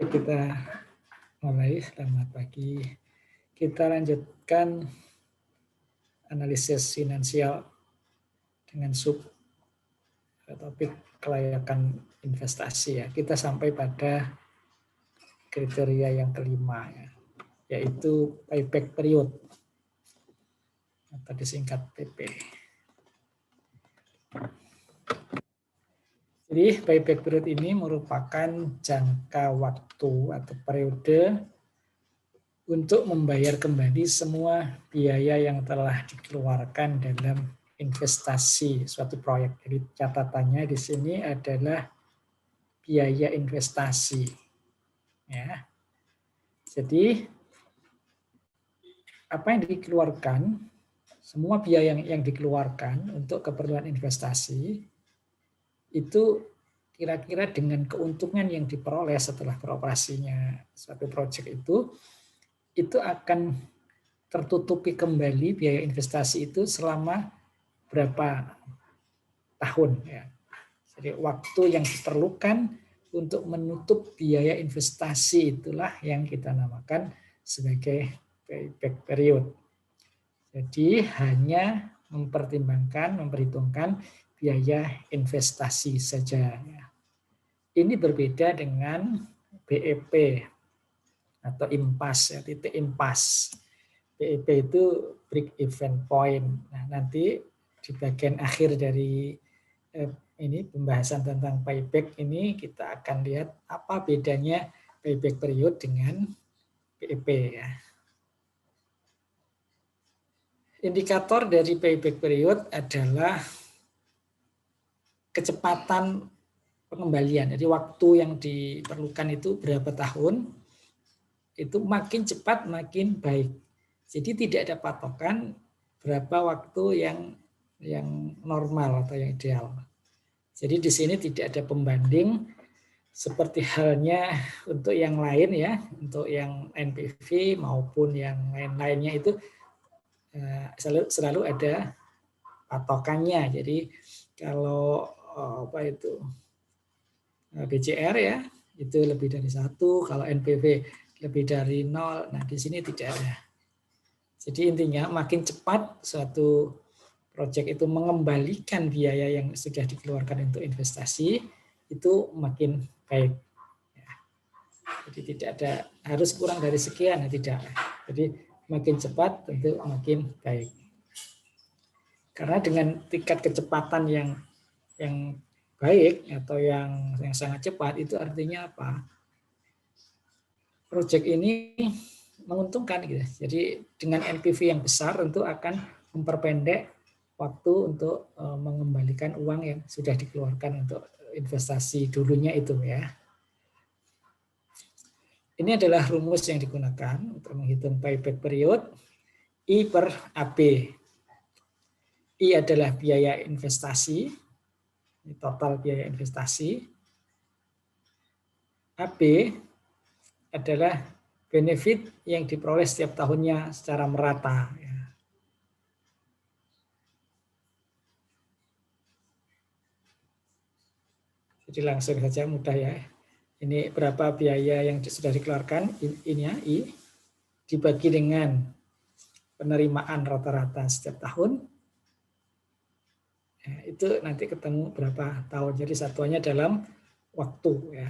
kita mulai. Selamat pagi. Kita lanjutkan analisis finansial dengan topik kelayakan investasi ya. Kita sampai pada kriteria yang kelima ya, yaitu payback period atau disingkat PP. Jadi payback period ini merupakan jangka waktu atau periode untuk membayar kembali semua biaya yang telah dikeluarkan dalam investasi suatu proyek. Jadi catatannya di sini adalah biaya investasi. Ya. Jadi apa yang dikeluarkan, semua biaya yang dikeluarkan untuk keperluan investasi itu kira-kira dengan keuntungan yang diperoleh setelah beroperasinya suatu proyek itu akan tertutupi kembali biaya investasi itu selama berapa tahun ya. Jadi waktu yang diperlukan untuk menutup biaya investasi itulah yang kita namakan sebagai payback period. Jadi hanya memperhitungkan biaya investasi saja. Ini berbeda dengan BEP atau impas, ya, titik impas. BEP itu break even point. Nah, nanti di bagian akhir dari ini pembahasan tentang payback ini kita akan lihat apa bedanya payback period dengan BEP ya. Indikator dari payback period adalah kecepatan pengembalian. Jadi waktu yang diperlukan itu berapa tahun, itu makin cepat makin baik. Jadi tidak ada patokan berapa waktu yang normal atau yang ideal. Jadi di sini tidak ada pembanding seperti halnya untuk yang lain ya, untuk yang NPV maupun yang lain-lainnya itu selalu ada patokannya. Jadi kalau apa itu BCR ya itu lebih dari 1, kalau NPV lebih dari 0. Nah di sini tidak ada. Jadi intinya makin cepat suatu proyek itu mengembalikan biaya yang sudah dikeluarkan untuk investasi itu makin baik. Jadi tidak ada harus kurang dari sekian, tidak. Jadi makin cepat tentu makin baik. Karena dengan tingkat kecepatan yang baik atau yang sangat cepat itu artinya apa? Proyek ini menguntungkan gitu. Jadi dengan NPV yang besar tentu akan memperpendek waktu untuk mengembalikan uang yang sudah dikeluarkan untuk investasi dulunya itu ya. Ini adalah rumus yang digunakan untuk menghitung payback period I per AB. I adalah biaya investasi, total biaya investasi. AB adalah benefit yang diperoleh setiap tahunnya secara merata. Jadi langsung saja mudah ya. Ini berapa biaya yang sudah dikeluarkan, ini ya, I, dibagi dengan penerimaan rata-rata setiap tahun. Ya, itu nanti ketemu berapa tahun. Jadi satuannya dalam waktu ya.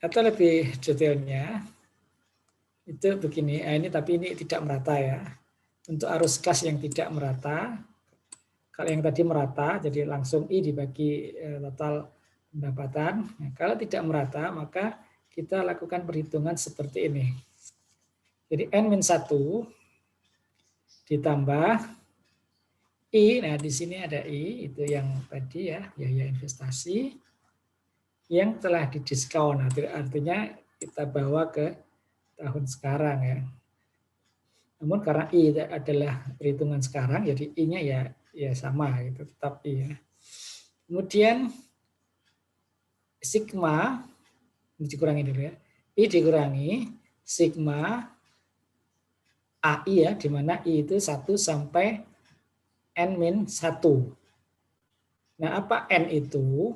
Atau lebih detailnya itu begini, ini tapi ini tidak merata ya. Untuk arus kas yang tidak merata, kalau yang tadi merata, jadi langsung I dibagi total pendapatan. Nah, kalau tidak merata, maka kita lakukan perhitungan seperti ini. Jadi N-1 ditambah I, nah di sini ada I, itu yang tadi ya, biaya investasi, yang telah didiskon, artinya kita bawa ke tahun sekarang ya. Namun karena I adalah perhitungan sekarang, jadi I-nya ya sama, gitu, tetap I ya. Kemudian sigma, dikurangi dulu ya, I dikurangi sigma AI ya, di mana I itu 1 sampai N-1. Nah, apa N itu?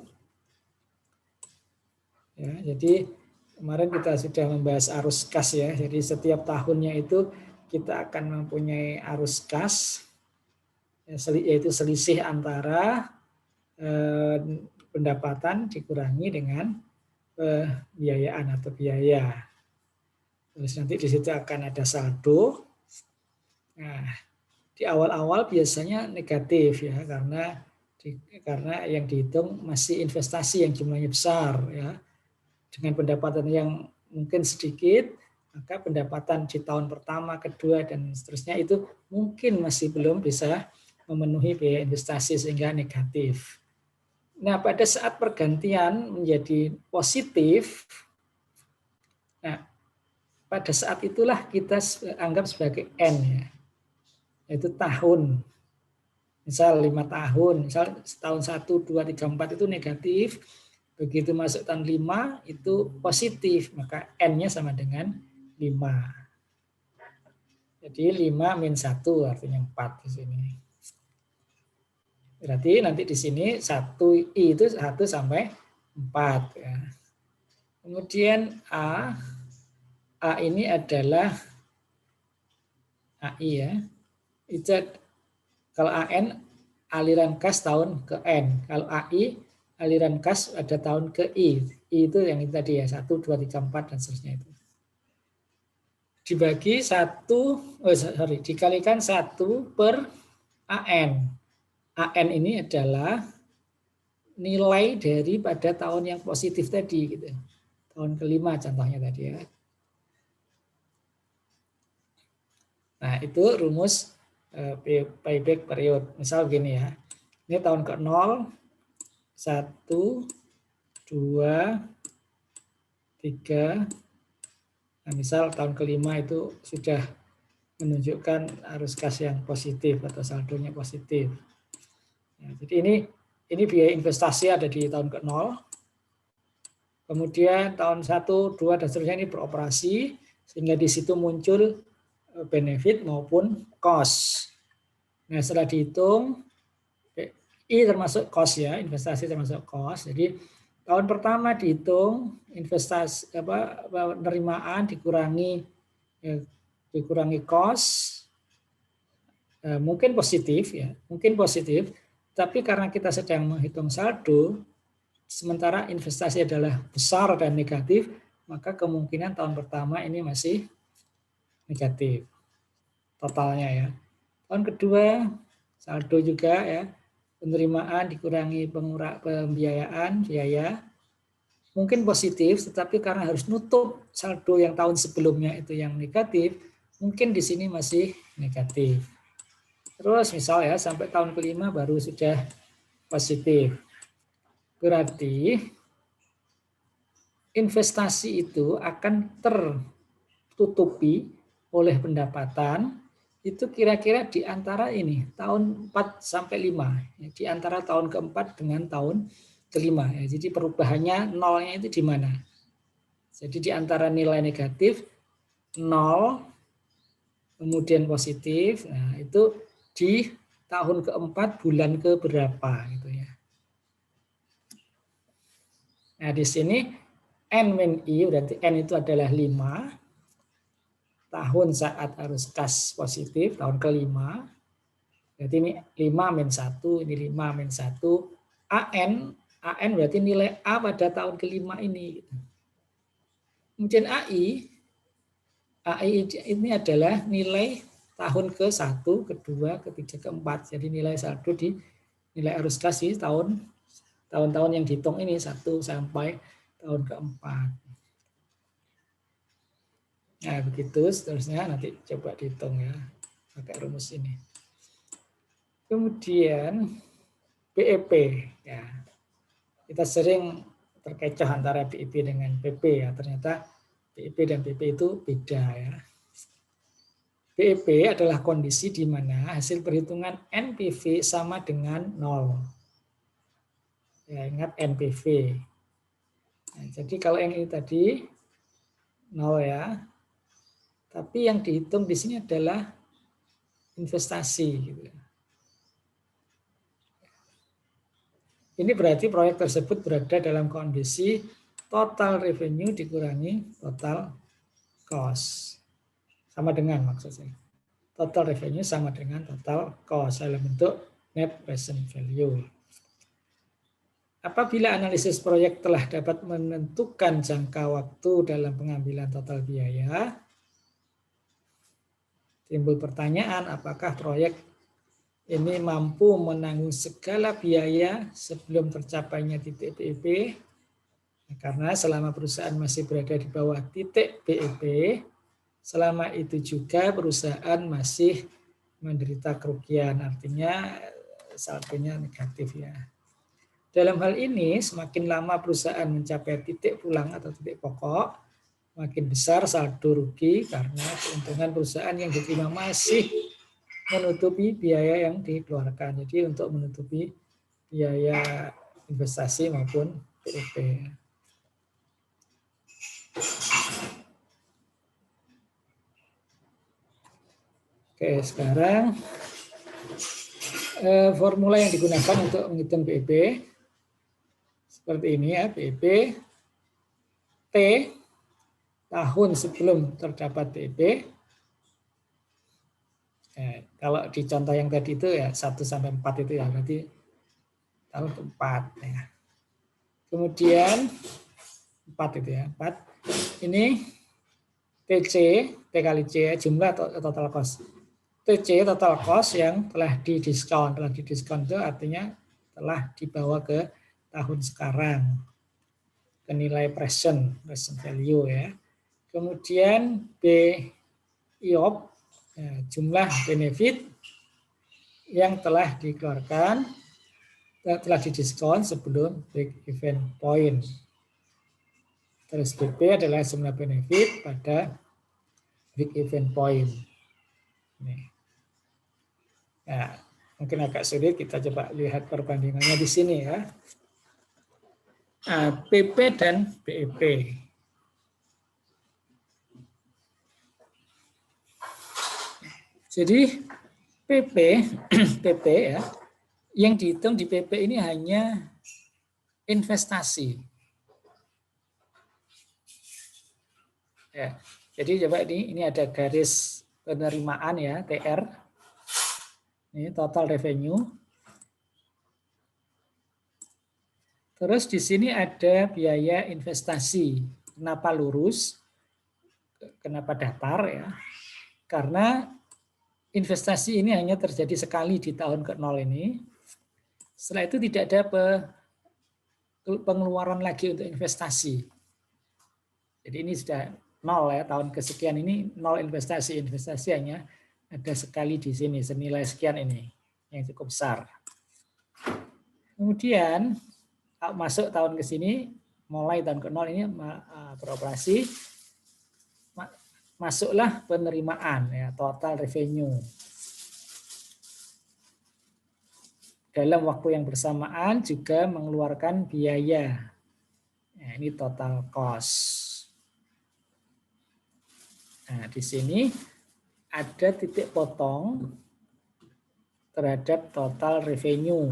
Ya, jadi kemarin kita sudah membahas arus kas ya. Jadi setiap tahunnya itu kita akan mempunyai arus kas, yaitu selisih antara pendapatan dikurangi dengan pembiayaan atau biaya. Terus nanti di situ akan ada saldo. Nah, di awal-awal biasanya negatif ya, karena yang dihitung masih investasi yang jumlahnya besar ya. Dengan pendapatan yang mungkin sedikit, maka pendapatan di tahun pertama, kedua, dan seterusnya itu mungkin masih belum bisa memenuhi biaya investasi sehingga negatif. Nah, pada saat pergantian menjadi positif, nah, pada saat itulah kita anggap sebagai N ya, yaitu tahun. Misal 5 tahun, misal tahun 1, 2, 3, 4 itu negatif, begitu masuk tahun 5 itu positif, maka N-nya sama dengan 5. Jadi 5 min 1 artinya 4 di sini. Berarti nanti di sini 1 I itu 1 sampai 4 ya. Kemudian A ini adalah AI ya. Itu kalau AN aliran kas tahun ke N. Kalau AI aliran kas ada tahun ke I. I itu yang itu tadi ya, 1, 2, 3, 4 dan seterusnya itu. Dibagi 1, dikalikan 1 per AN. AN ini adalah nilai daripada tahun yang positif tadi gitu. Tahun kelima contohnya tadi ya. Nah, itu rumus payback period. Misal begini ya. Ini tahun ke-0, 1, 2, 3. Nah, misal tahun kelima itu sudah menunjukkan arus kas yang positif atau saldonya positif. Ya, jadi ini biaya investasi ada di tahun ke-0. Kemudian tahun 1, 2, dan seterusnya ini beroperasi, sehingga di situ muncul benefit maupun cost. Nah, setelah dihitung, I termasuk cost ya, investasi termasuk cost. Jadi tahun pertama dihitung investasi penerimaan dikurangi cost, mungkin positif ya, mungkin positif, tapi karena kita sedang menghitung saldo, sementara investasi adalah besar dan negatif, maka kemungkinan tahun pertama ini masih negatif totalnya ya. Tahun kedua saldo juga ya, penerimaan dikurangi pembiayaan, biaya, mungkin positif, tetapi karena harus nutup saldo yang tahun sebelumnya itu yang negatif, mungkin di sini masih negatif. Terus misal ya, sampai tahun kelima baru sudah positif. Berarti investasi itu akan tertutupi oleh pendapatan itu kira-kira di antara ini tahun 4 sampai 5, di antara tahun keempat dengan tahun kelima. Jadi perubahannya nolnya itu di mana? Jadi di antara nilai negatif 0 kemudian positif, nah itu di tahun keempat bulan ke berapa gitu ya. Nah di sini N-I berarti N itu adalah 5 tahun saat arus kas positif tahun kelima. Berarti ini 5 min 1, ini 5 min 1. AN berarti nilai A pada tahun kelima ini. Kemudian AI ini adalah nilai tahun ke-1, kedua, ketiga, keempat. Jadi nilai saldo di nilai arus kas di tahun-tahun yang dihitung ini 1 sampai tahun keempat. Nah, begitu seterusnya nanti coba dihitung ya pakai rumus ini. Kemudian BEP ya. Kita sering terkecoh antara BEP dengan PP ya. Ternyata BEP dan PP itu beda ya. BEP adalah kondisi di mana hasil perhitungan NPV sama dengan 0. Ya, ingat NPV. Nah, jadi kalau yang ini tadi 0 ya. Tapi yang dihitung di sini adalah investasi gitu. Ini berarti proyek tersebut berada dalam kondisi total revenue dikurangi total cost. Sama dengan maksud saya. Total revenue sama dengan total cost dalam bentuk net present value. Apabila analisis proyek telah dapat menentukan jangka waktu dalam pengambilan total biaya, timbul pertanyaan apakah proyek ini mampu menanggung segala biaya sebelum tercapainya titik BEP. Karena selama perusahaan masih berada di bawah titik BEP, selama itu juga perusahaan masih menderita kerugian, artinya saldonya negatif ya. Dalam hal ini, semakin lama perusahaan mencapai titik pulang atau titik pokok, makin besar saldo rugi karena keuntungan perusahaan yang diterima masih menutupi biaya yang dikeluarkan. Jadi untuk menutupi biaya investasi maupun BEP. Oke, sekarang formula yang digunakan untuk menghitung BEP seperti ini ya, BEP T tahun sebelum terdapat BEP. Kalau di contoh yang tadi itu ya 1 sampai 4 itu ya, berarti tahun keempat ya. Kemudian 4 itu ya, 4. Ini TC, T kali C jumlah total cost. TC total cost yang telah didiskon. Telah didiskon itu artinya telah dibawa ke tahun sekarang. Ke nilai present value ya. Kemudian B IOP, jumlah benefit yang telah dikeluarkan, telah didiskon sebelum break even point. Terus BP adalah jumlah benefit pada break even point. Nih. Nah, mungkin agak sulit, kita coba lihat perbandingannya di sini ya. Nah, PP dan BEP. Jadi PP PP ya, yang dihitung di PP ini hanya investasi. Ya, jadi coba ini ada garis penerimaan ya, TR. Ini total revenue. Terus di sini ada biaya investasi. Kenapa lurus? Kenapa datar ya? Karena investasi ini hanya terjadi sekali di tahun ke-0 ini. Setelah itu tidak ada pengeluaran lagi untuk investasi. Jadi ini sudah 0 ya, tahun kesekian ini 0 investasi. Investasi hanya ada sekali di sini, senilai sekian ini, yang cukup besar. Kemudian masuk tahun ke sini, mulai tahun ke-0 ini beroperasi, masuklah penerimaan ya, total revenue. Dalam waktu yang bersamaan juga mengeluarkan biaya. Nah, ini total cost. Nah, di sini ada titik potong terhadap total revenue.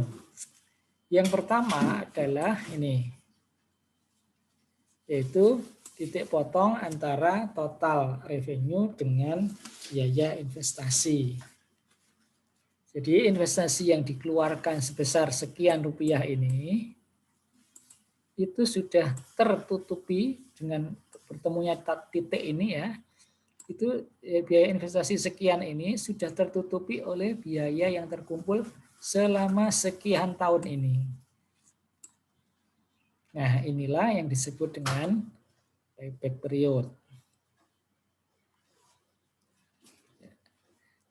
Yang pertama adalah ini, yaitu titik potong antara total revenue dengan biaya investasi. Jadi investasi yang dikeluarkan sebesar sekian rupiah ini itu sudah tertutupi dengan bertemunya titik ini ya. Itu biaya investasi sekian ini sudah tertutupi oleh biaya yang terkumpul selama sekian tahun ini. Nah, inilah yang disebut dengan payback period.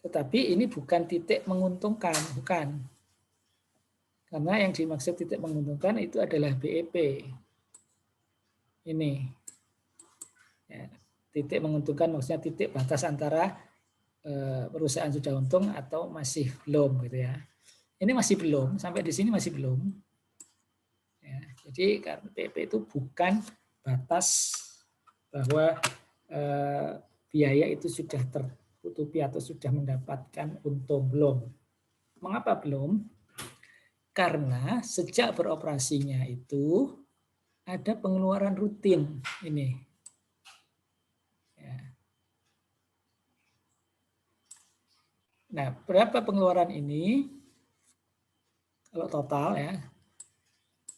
Tetapi ini bukan titik menguntungkan, bukan. Karena yang dimaksud titik menguntungkan itu adalah BEP. Ini. Ya, titik menguntungkan maksudnya titik batas antara perusahaan sudah untung atau masih belum gitu ya. Ini masih belum, sampai di sini masih belum. Ya, jadi karena BEP itu bukan batas bahwa biaya itu sudah tertutupi atau sudah mendapatkan untung, belum. Mengapa belum? Karena sejak beroperasinya itu ada pengeluaran rutin ini. Ya. Nah, berapa pengeluaran ini? Kalau total ya,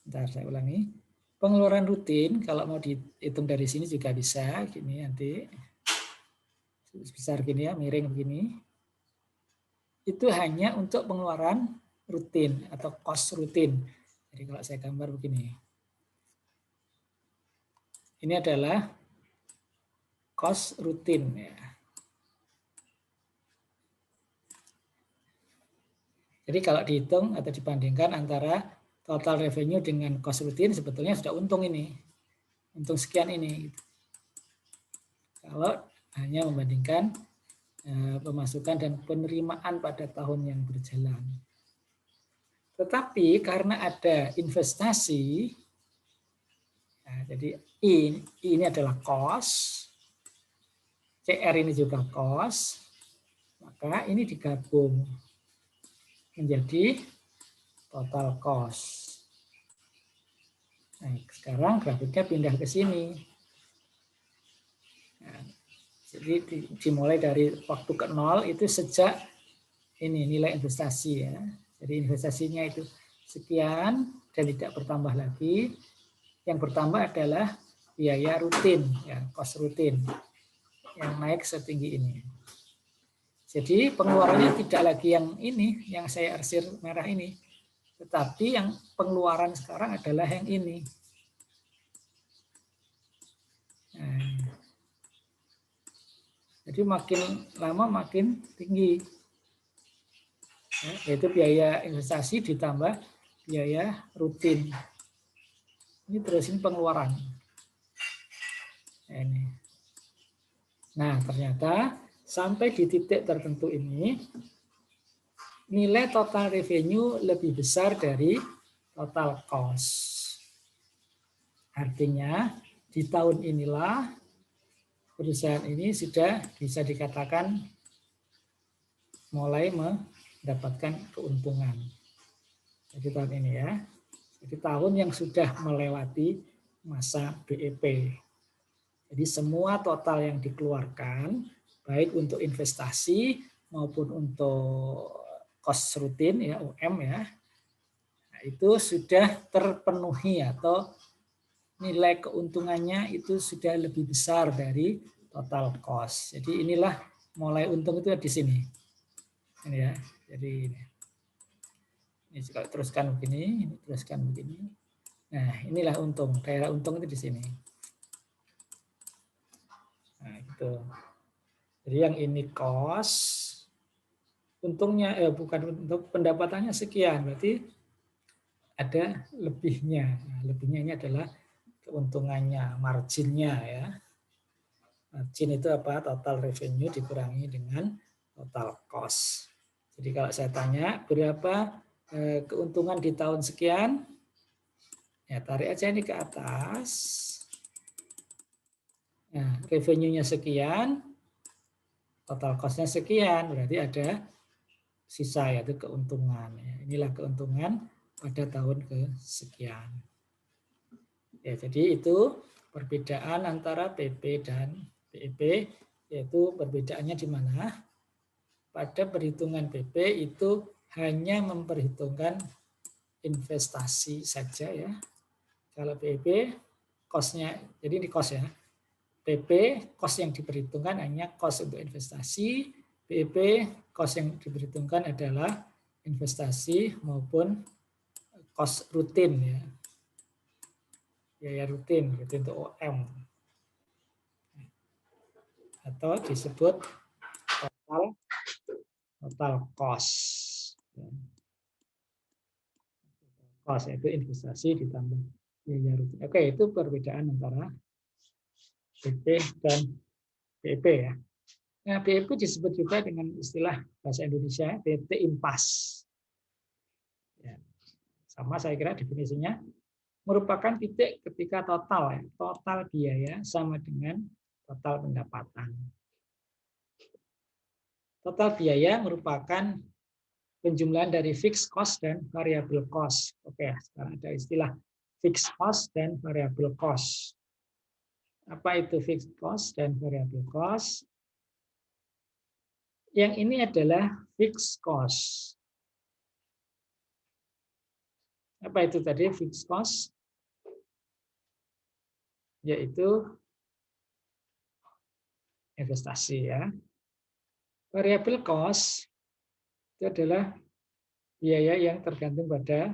bentar saya ulangi. Pengeluaran rutin kalau mau dihitung dari sini juga bisa, gini nanti sebesar gini ya, miring begini. Itu hanya untuk pengeluaran rutin atau cost rutin. Jadi kalau saya gambar begini. Ini adalah cost rutin ya. Jadi kalau dihitung atau dibandingkan antara total revenue dengan cost rutin sebetulnya sudah untung ini. Untung sekian ini. Kalau hanya membandingkan pemasukan dan penerimaan pada tahun yang berjalan. Tetapi karena ada investasi, nah, jadi ini adalah cost, CR ini juga cost, maka ini digabung menjadi total cost. Nah, sekarang grafiknya pindah ke sini. Nah, jadi dimulai dari waktu ke 0 itu sejak ini nilai investasi ya. Jadi investasinya itu sekian dan tidak bertambah lagi. Yang bertambah adalah biaya rutin, ya, cost rutin yang naik setinggi ini. Jadi pengeluarannya tidak lagi yang ini, yang saya arsir merah ini, tetapi yang pengeluaran sekarang adalah yang ini. Nah, jadi makin lama makin tinggi, ya, yaitu biaya investasi ditambah biaya rutin. Ini terus ini pengeluaran. Nah, ternyata sampai di titik tertentu ini, nilai total revenue lebih besar dari total cost. Artinya, di tahun inilah perusahaan ini sudah bisa dikatakan mulai mendapatkan keuntungan. Jadi tahun ini ya. Jadi tahun yang sudah melewati masa BEP. Jadi semua total yang dikeluarkan, baik untuk investasi maupun untuk cost rutin ya, UM ya, nah, itu sudah terpenuhi atau nilai keuntungannya itu sudah lebih besar dari total cost. Jadi inilah mulai untung itu di sini. Ini ya. Jadi ini juga teruskan begini, ini teruskan begini. Nah, inilah untung. Daerah untung itu di sini. Nah, itu. Jadi yang ini cost, untungnya bukan untuk pendapatannya sekian, berarti ada lebihnya. Nah, lebihnya ini adalah keuntungannya, marginnya ya. Margin itu apa? Total revenue dikurangi dengan total cost. Jadi kalau saya tanya berapa keuntungan di tahun sekian, ya tarik aja ini ke atas. Nah, revenue-nya sekian, total cost-nya sekian, berarti ada sisa yaitu keuntungan. Inilah keuntungan pada tahun kesekian. Ya, jadi itu perbedaan antara PP dan BEP, yaitu perbedaannya di mana? Pada perhitungan PP itu hanya memperhitungkan investasi saja ya. Kalau BEP cost-nya, jadi ini cost ya. PP cost yang diperhitungkan hanya cost untuk investasi, BEP cost yang diperhitungkan adalah investasi maupun cost rutin ya. Biaya rutin gitu untuk OM. Atau disebut total cost. Cost yaitu investasi ditambah biaya rutin. Oke, itu perbedaan antara BP dan BEP ya. Nah, BEP disebut juga dengan istilah bahasa Indonesia BT impas. Ya, sama saya kira definisinya merupakan titik ketika total ya, total biaya sama dengan total pendapatan. Total biaya merupakan penjumlahan dari fixed cost dan variable cost. Oke, sekarang ada istilah fixed cost dan variable cost. Apa itu fixed cost dan variable cost? Yang ini adalah fixed cost. Apa itu tadi fixed cost? Yaitu investasi ya. Variable cost itu adalah biaya yang tergantung pada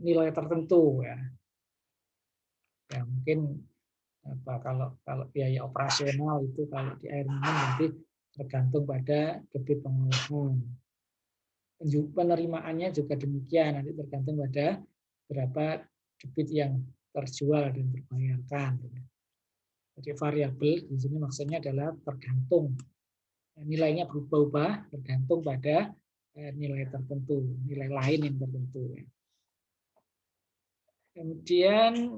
nilai tertentu ya. Ya mungkin kalau biaya operasional itu kalau di air minum nanti tergantung pada debit pengolahan. Penerimaannya juga demikian, nanti tergantung pada berapa debit yang terjual dan terbayarkan. Jadi variabel di sini maksudnya adalah tergantung, nilainya berubah-ubah tergantung pada nilai tertentu, nilai lain yang tertentu. Kemudian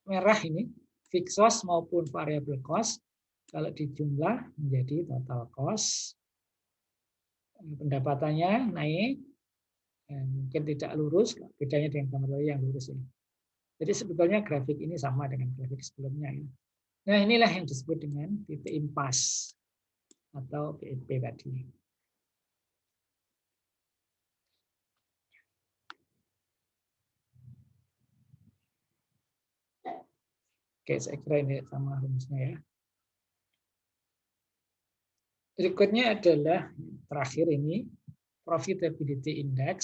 merah ini fixed cost maupun variable cost, kalau dijumlah menjadi total cost. Pendapatannya naik, mungkin tidak lurus, bedanya dengan gambar yang lurus ini. Jadi sebetulnya grafik ini sama dengan grafik sebelumnya. Nah inilah yang disebut dengan titik impas atau PIP tadi. Oke, saya kira ini sama rumusnya ya. Berikutnya adalah terakhir ini profitability index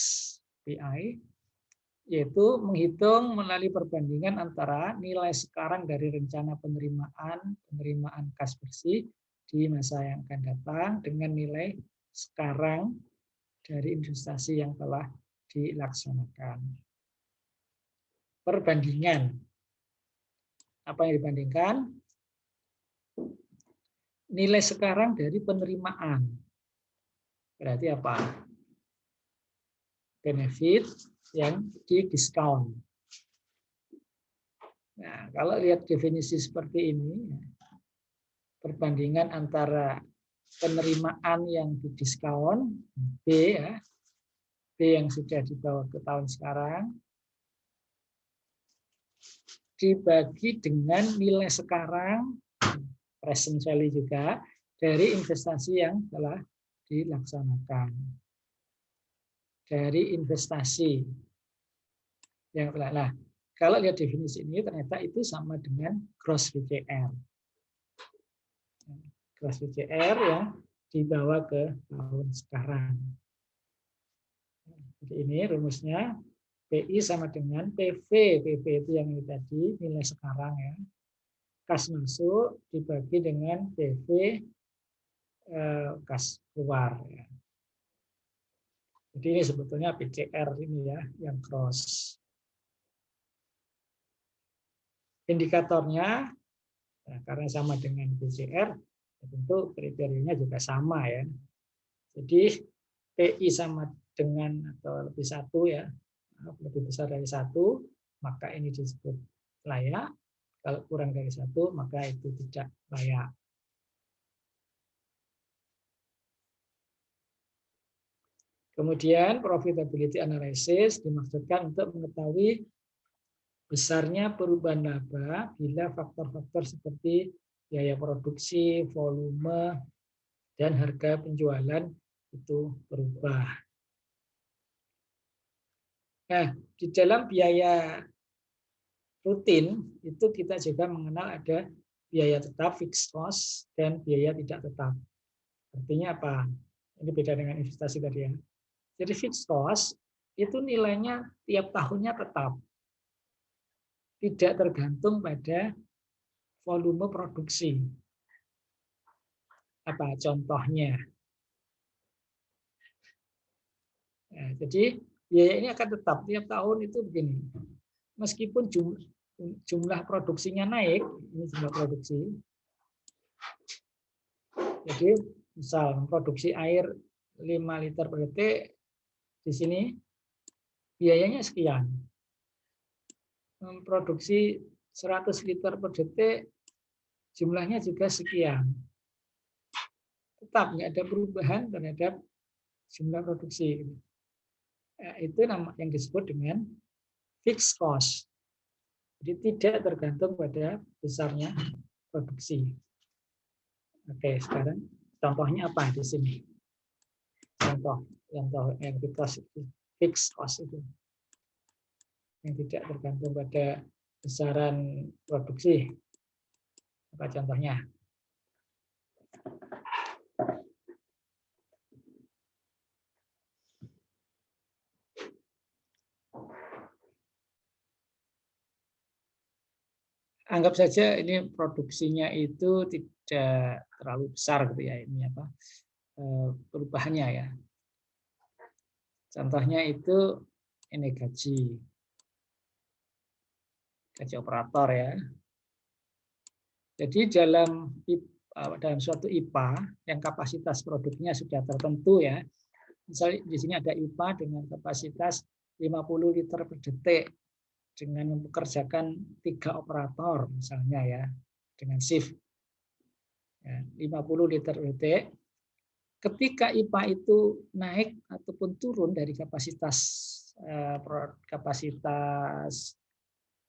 PI, yaitu menghitung melalui perbandingan antara nilai sekarang dari rencana penerimaan kas bersih di masa yang akan datang dengan nilai sekarang dari investasi yang telah dilaksanakan. Perbandingan. Apa yang dibandingkan? Nilai sekarang dari penerimaan. Berarti apa? Benefit yang didiskon. Nah, kalau lihat definisi seperti ini, perbandingan antara penerimaan yang didiskon, B ya, B yang sudah dibawa ke tahun sekarang, dibagi dengan nilai sekarang, present value juga, dari investasi yang telah dilaksanakan. Dari investasi yang telah. Nah, kalau lihat definisi ini ternyata itu sama dengan gross VCR. Gross VCR yang dibawa ke tahun sekarang. Jadi ini rumusnya PI sama dengan PV. PV itu yang ini tadi, nilai sekarang ya. Kas masuk dibagi dengan PV kas keluar. Ya. Jadi ini sebetulnya PCR ini ya, yang cross. Indikatornya, nah, karena sama dengan PCR, tentu kriterianya juga sama ya. Jadi PI sama dengan atau lebih satu ya, lebih besar dari satu, maka ini disebut layak. Kalau kurang dari satu, maka itu tidak layak. Kemudian profitability analysis dimaksudkan untuk mengetahui besarnya perubahan laba bila faktor-faktor seperti biaya produksi, volume, dan harga penjualan itu berubah. Nah, di dalam biaya rutin itu kita juga mengenal ada biaya tetap fixed cost dan biaya tidak tetap. Artinya apa? Ini beda dengan investasi tadi ya. Jadi fixed cost itu nilainya tiap tahunnya tetap. Tidak tergantung pada volume produksi. Apa contohnya? Nah, jadi biaya ini akan tetap tiap tahun itu begini. Meskipun jumlah produksinya naik, ini jumlah produksi. Jadi misal memproduksi air 5 liter per detik, di sini biayanya sekian. Memproduksi 100 liter per detik, jumlahnya juga sekian. Tetap nggak ada perubahan terhadap jumlah produksi. Itu yang disebut dengan fixed cost. Jadi tidak tergantung pada besarnya produksi. Oke, sekarang contohnya apa di sini? Contoh yang fixed cost itu yang tidak tergantung pada besaran produksi. Apa contohnya? Anggap saja ini produksinya itu tidak terlalu besar gitu ya, ini apa perubahannya ya. Contohnya itu ini gaji operator ya. Jadi dalam suatu IPA yang kapasitas produknya sudah tertentu ya. Misalnya di sini ada IPA dengan kapasitas 50 liter per detik dengan mempekerjakan 3 operator misalnya ya, dengan shift ya, 50 liter per detik. Ketika IPA itu naik ataupun turun dari kapasitas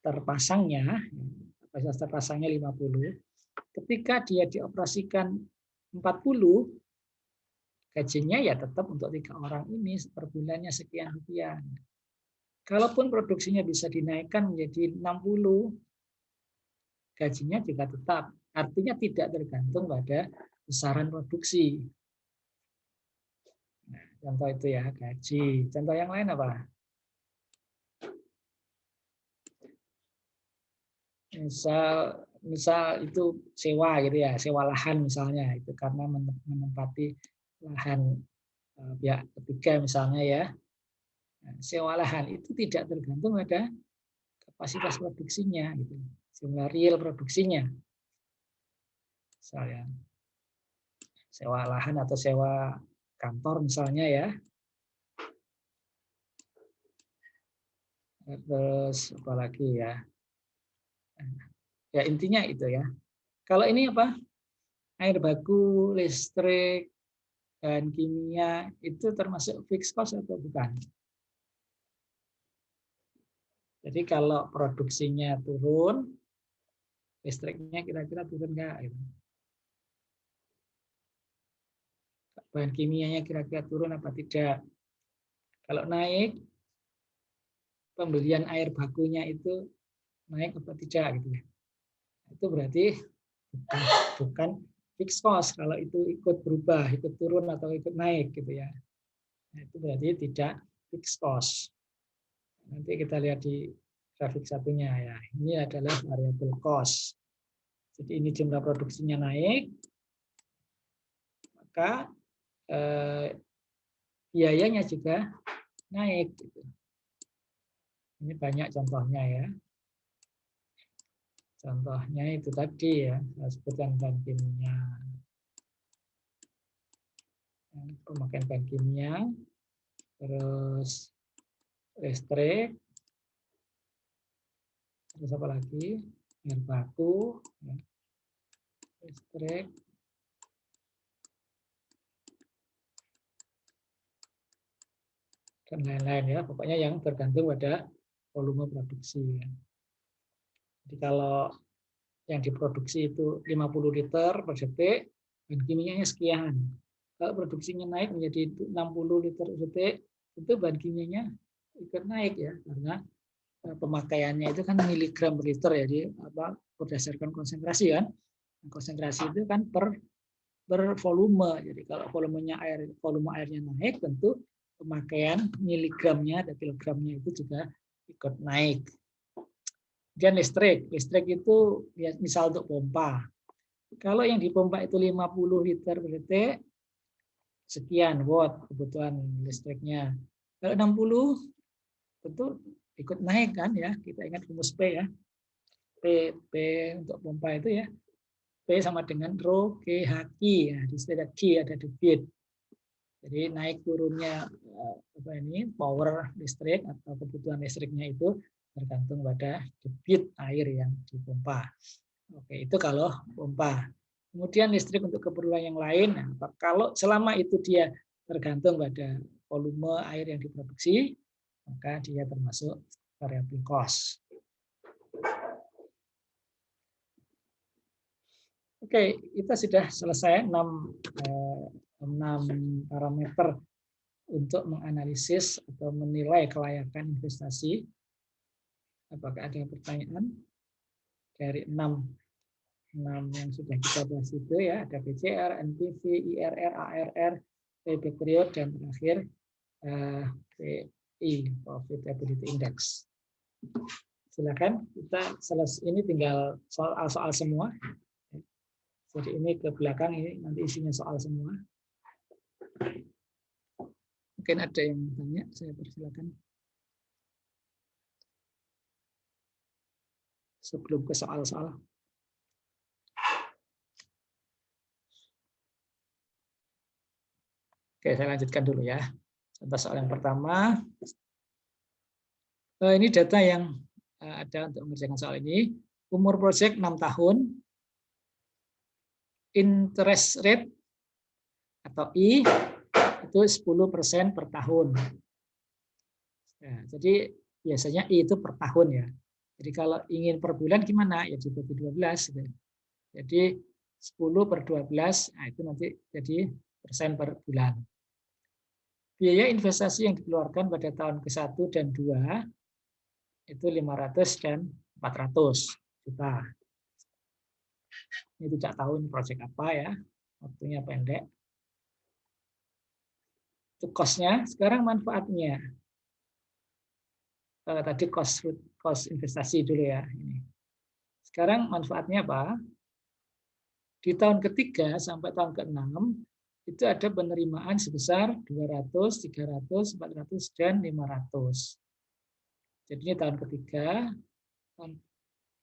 terpasangnya 50, ketika dia dioperasikan 40, gajinya ya tetap untuk 3 orang ini per bulannya sekian. Kalaupun produksinya bisa dinaikkan menjadi 60, gajinya juga tetap. Artinya tidak tergantung pada besaran produksi. Nah, contoh itu ya, gaji. Contoh yang lain apa? Misal itu sewa gitu ya, sewa lahan misalnya, itu karena menempati lahan pihak ketiga misalnya ya. Nah, sewa lahan itu tidak tergantung pada kapasitas produksinya gitu. Jumlah real produksinya. Misalnya sewa lahan atau sewa kantor misalnya ya. Terus apa lagi ya? Ya intinya itu ya. Kalau ini apa? Air baku, listrik, bahan kimia itu termasuk fixed cost atau bukan? Jadi kalau produksinya turun, listriknya kira-kira turun nggak? Bahan kimianya kira-kira turun apa tidak? Kalau naik, pembelian air bakunya itu naik apa tidak gitu ya? Itu berarti bukan fixed cost kalau itu ikut berubah, ikut turun atau ikut naik gitu ya. Nah, itu berarti tidak fixed cost. Nanti kita lihat di grafik satunya ya. Ini adalah variable cost. Jadi ini jumlah produksinya naik, maka biayanya juga naik. Ini banyak contohnya ya. Contohnya itu tadi ya, saya sebutkan bahan kimia. Pemakaian bahan kimia, terus listrik, terus apa lagi? Air baku, ya. Listrik, dan lain-lain ya. Pokoknya yang tergantung pada volume produksi. Ya. Jadi kalau yang diproduksi itu 50 liter per detik, bahan kimianya sekian. Kalau produksinya naik menjadi 60 liter per detik, itu bahan kimianya ikut naik ya, karena pemakaiannya itu kan miligram per liter ya, jadi berdasarkan konsentrasi kan. Konsentrasi itu kan per volume. Jadi kalau volume airnya naik, tentu pemakaian miligramnya atau kilogramnya itu juga ikut naik. Dan listrik itu ya, misal untuk pompa. Kalau yang dipompa itu 50 liter per detik, sekian watt kebutuhan listriknya. Kalau 60 tentu ikut naik kan ya. Kita ingat rumus P ya. P untuk pompa itu ya. P sama dengan rho G H Q ya. Di situ ada Q, ada debit. Jadi naik turunnya power listrik atau kebutuhan listriknya itu tergantung pada debit air yang dipompa. Oke, itu kalau pompa. Kemudian listrik untuk keperluan yang lain, kalau selama itu dia tergantung pada volume air yang diproduksi, maka dia termasuk variable cost. Oke, kita sudah selesai 6 parameter untuk menganalisis atau menilai kelayakan investasi. Apakah ada pertanyaan dari 6 yang sudah kita bahas itu ya, ada PCR, NPV, IRR, ARR, payback period, dan terakhir PI, Profitability Index. Silakan, kita selesai, ini tinggal soal-soal semua. Jadi ini ke belakang, ini nanti isinya soal semua. Mungkin ada yang tanya, saya persilakan. Sebelum ke soal-soal. Oke, saya lanjutkan dulu ya. Contoh soal yang pertama. Ini data yang ada untuk mengerjakan soal ini. Umur proyek 6 tahun. Interest rate atau I itu 10% per tahun. Nah, jadi biasanya I itu per tahun ya. Jadi kalau ingin per bulan gimana? Ya dibagi 12. Gitu. Jadi 10 per 12, nah itu nanti jadi persen per bulan. Biaya investasi yang dikeluarkan pada tahun ke-1 dan 2 itu 500 dan 400 juta. Ini tidak tahu ini proyek apa ya, waktunya pendek. Itu cost-nya, sekarang manfaatnya. Tadi cost investasi dulu ya. Ini. Sekarang manfaatnya apa? Di tahun ketiga sampai tahun ke-6 itu ada penerimaan sebesar 200, 300, 400, dan 500. Jadi ini tahun ketiga,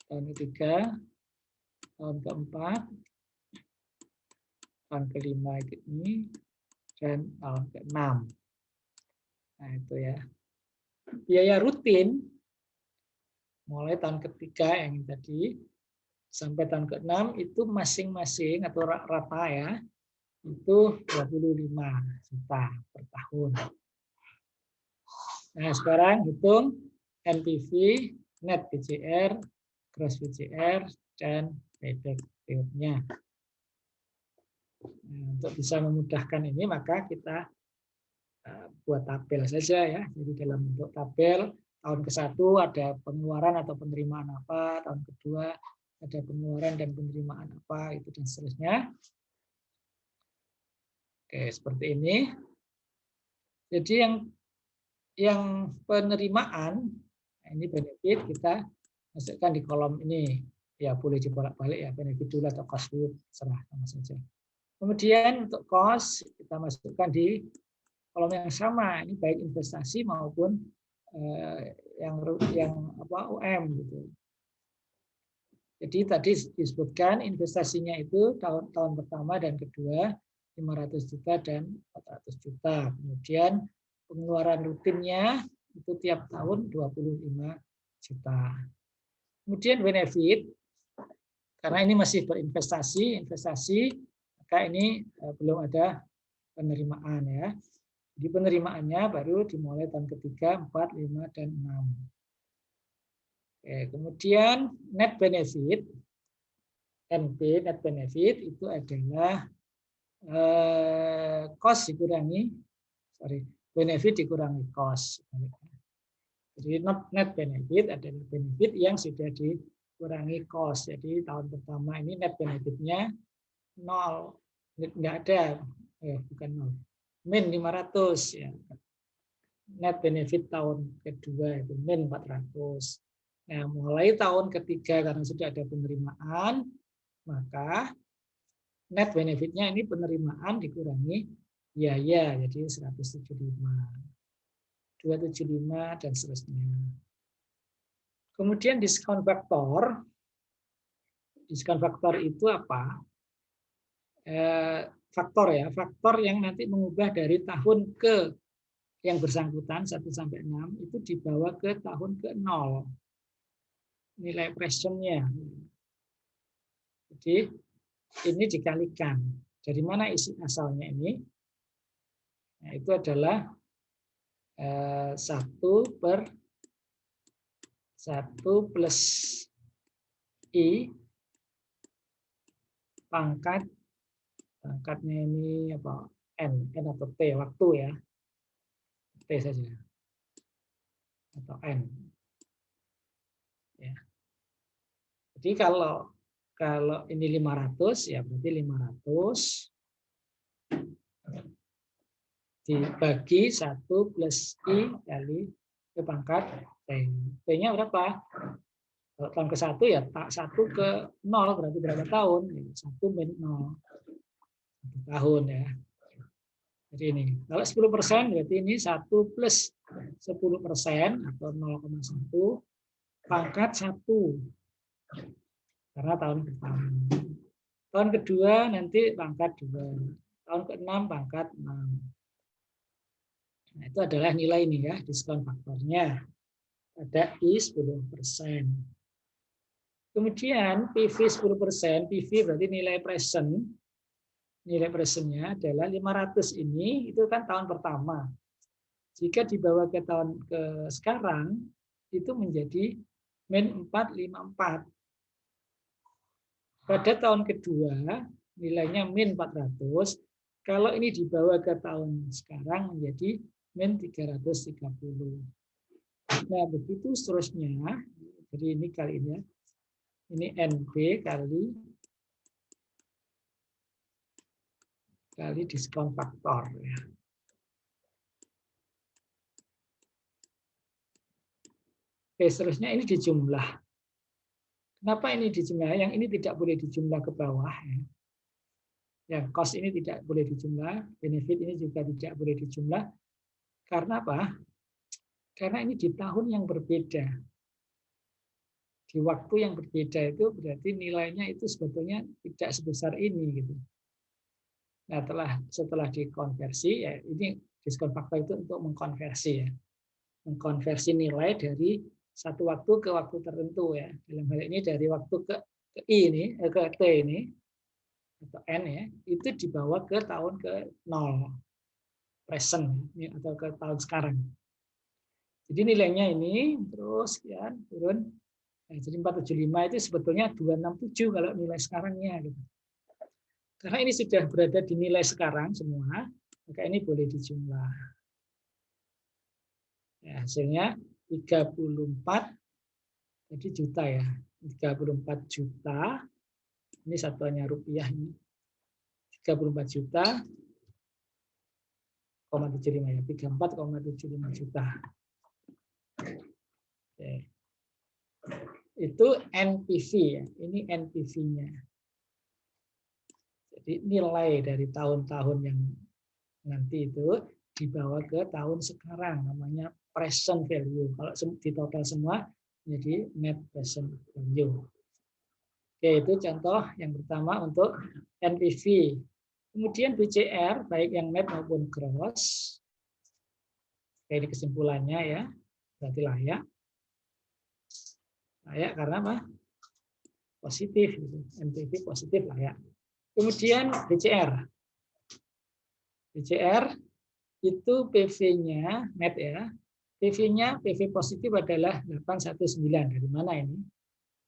tahun ketiga, tahun keempat, tahun kelima ini, dan tahun ke-6. Nah itu ya. Biaya rutin mulai tahun ketiga yang tadi sampai tahun ke-6 itu masing-masing atau rata ya itu 25 juta per tahun. Nah sekarang hitung NPV, net PCR, gross PCR, dan payback period-nya. Nah, untuk bisa memudahkan ini maka kita buat tabel saja ya. Jadi dalam bentuk tabel tahun ke-1 ada pengeluaran atau penerimaan apa, tahun kedua ada pengeluaran dan penerimaan apa, itu dan seterusnya. Oke, seperti ini. Jadi yang penerimaan, ini benefit kita masukkan di kolom ini. Ya boleh dibolak-balik ya, benefit dulu atau cost dulu, serah sama saja. Kemudian untuk cost kita masukkan di kolom yang sama, ini baik investasi maupun yang UM gitu. Jadi tadi disebutkan investasinya itu tahun pertama dan kedua 500 juta dan 400 juta. Kemudian pengeluaran rutinnya itu tiap tahun 25 juta. Kemudian benefit, karena ini masih berinvestasi, maka ini belum ada penerimaan ya. Jadi penerimaannya baru dimulai tahun ketiga, 4, 5, dan 6. Oke, kemudian net benefit, NP, net benefit itu adalah cost dikurangi, benefit dikurangi cost. Jadi net benefit adalah benefit yang sudah dikurangi cost. Jadi tahun pertama ini net benefitnya 0, nggak ada, bukan 0, min 500 ya. Net benefit tahun kedua itu min 400. Nah, mulai tahun ketiga karena sudah ada penerimaan, maka net benefitnya ini penerimaan dikurangi biaya, jadi 175, 275, dan seterusnya. Kemudian diskon faktor. Diskon faktor itu apa? Faktor ya, faktor yang nanti mengubah dari tahun ke yang bersangkutan 1 sampai 6 itu dibawa ke tahun ke-0. Nilai presentnya. Jadi ini dikalikan. Dari mana isi asalnya ini? Nah, itu adalah 1/1 plus I pangkatnya ini apa? N atau T, waktu ya. T saja. Atau N. Ya. Jadi kalau ini 500, ya berarti 500 dibagi 1 plus I kali ke pangkat T. T-nya berapa? Kalau tahun ke-1 ya 1 ke 0 berarti berapa tahun? 1 min 0. 1 tahun ya. Jadi ini. Kalau 10% berarti ini 1 plus 10% atau 0,1 pangkat 1. Karena tahun pertama. Tahun kedua nanti pangkat 2. Tahun ke-6 pangkat 6. Nah, itu adalah nilai ini ya, diskon faktornya. Ada I 10%. Kemudian PV 10%, PV berarti nilai present. Nilai presentnya adalah 500 ini, itu kan tahun pertama. Jika dibawa ke tahun ke sekarang, itu menjadi min 454. Pada tahun kedua, nilainya min 400. Kalau ini dibawa ke tahun sekarang menjadi min 330. Nah, begitu seterusnya. Jadi ini kali ini ya. Ini NB kali diskon faktor ya. Oke, seterusnya ini dijumlah. Kenapa ini dijumlah? Yang ini tidak boleh dijumlah ke bawah ya. Ya, cost ini tidak boleh dijumlah, benefit ini juga tidak boleh dijumlah. Karena apa? Karena ini di tahun yang berbeda. Di waktu yang berbeda itu berarti nilainya itu sebetulnya tidak sebesar ini gitu. Nah, setelah dikonversi ya ini diskon faktor itu untuk mengkonversi ya. Mengkonversi nilai dari satu waktu ke waktu tertentu ya. Dalam hal ini dari waktu ke I ini ke T ini atau N ya, itu dibawa ke tahun ke 0 present atau ke tahun sekarang. Jadi nilainya ini terus ya turun. Nah, jadi 475 itu sebetulnya 267 kalau nilai sekarangnya gitu. Karena ini sudah berada di nilai sekarang semua, maka ini boleh dijumlah. Ya, hasilnya 34 jadi juta ya. 34 juta. Ini satuannya rupiah ini. 34 juta 0,75 ya. 34,75 juta. Oke. Itu NPV ya. Ini NPV-nya. Jadi nilai dari tahun-tahun yang nanti itu dibawa ke tahun sekarang, namanya present value. Kalau di total semua jadi net present value. Oke, itu contoh yang pertama untuk NPV. Kemudian BCR, baik yang net maupun gross. Oke, ini kesimpulannya ya, berarti layak. Layak karena apa? Positif. NPV positif layak. Kemudian BCR. BCR itu PV-nya net ya. PV-nya PV positif adalah 819. Dari mana ini?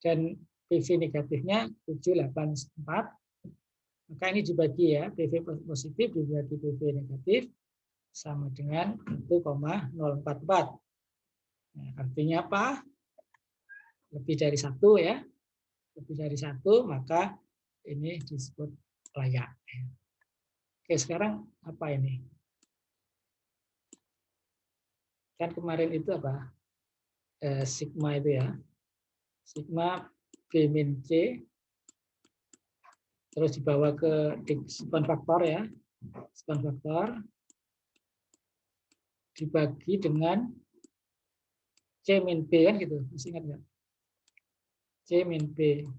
Dan PV negatifnya 784. Maka ini dibagi ya, PV positif dibagi PV negatif sama dengan 1,044. Nah, artinya apa? Lebih dari 1 ya. Lebih dari 1 maka ini disebut layak. Oke, sekarang apa ini? Kan kemarin itu apa? Sigma itu ya. Sigma B min C terus dibawa ke diskon faktor ya. Diskon faktor dibagi dengan C min B kan gitu. Masih ingat nggak? C min B.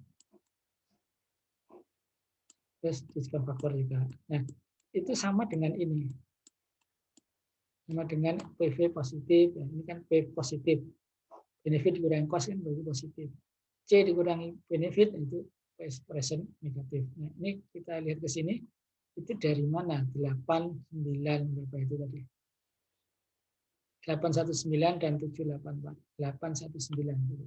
Terus diskon faktor juga. Nah, itu sama dengan ini. Sama dengan PV positif. Ya, ini kan P positif. Benefit dikurangi cost kan berarti positif. C dikurangi benefit itu present negatif. Nah, ini kita lihat ke sini. Itu dari mana? 89 berapa itu tadi? 819 dan 784. 819.